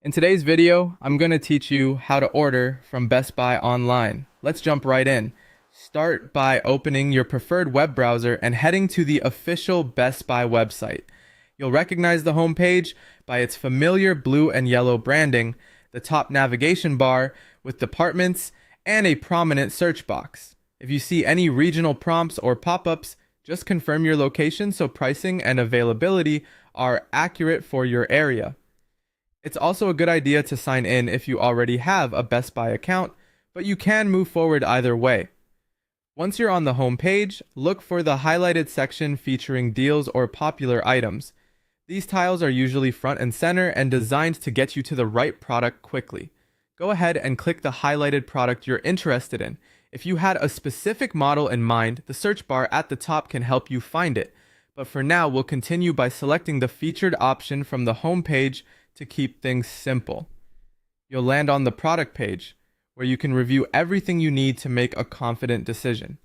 In today's video, I'm going to teach you how to order from Best Buy online. Let's jump right in. Start by opening your preferred web browser and heading to the official Best Buy website. You'll recognize the home page by its familiar blue and yellow branding, the top navigation bar with departments, and a prominent search box. If you see any regional prompts or pop-ups, just confirm your location so pricing and availability are accurate for your area. It's also a good idea to sign in if you already have a Best Buy account, but you can move forward either way. Once you're on the home page, look for the highlighted section featuring deals or popular items. These tiles are usually front and center and designed to get you to the right product quickly. Go ahead and click the highlighted product you're interested in. If you had a specific model in mind, the search bar at the top can help you find it. But for now, we'll continue by selecting the featured option from the home page to keep things simple. You'll land on the product page, where you can review everything you need to make a confident decision.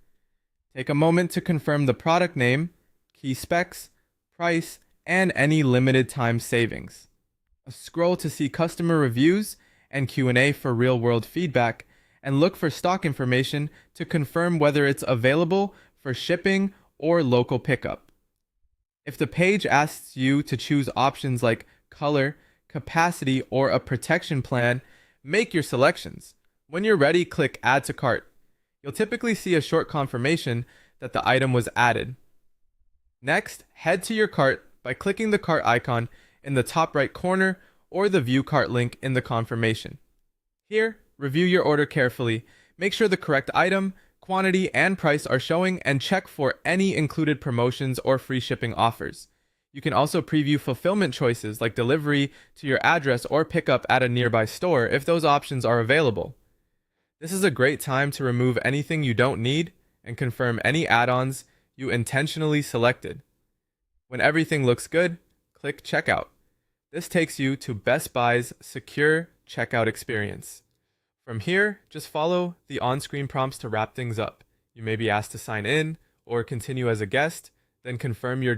Take a moment to confirm the product name, key specs, price, and any limited time savings. Scroll to see customer reviews and Q&A for real-world feedback, and look for stock information to confirm whether it's available for shipping or local pickup. If the page asks you to choose options like color, capacity, or a protection plan, make your selections. When you're ready, click Add to Cart. You'll typically see a short confirmation that the item was added. Next, head to your cart by clicking the cart icon in the top right corner or the View Cart link in the confirmation. Here, review your order carefully. Make sure the correct item, quantity, and price are showing, and check for any included promotions or free shipping offers. You can also preview fulfillment choices like delivery to your address or pickup at a nearby store if those options are available. This is a great time to remove anything you don't need and confirm any add-ons you intentionally selected. When everything looks good, click Checkout. This takes you to Best Buy's secure checkout experience. From here, just follow the on-screen prompts to wrap things up. You may be asked to sign in or continue as a guest, then confirm your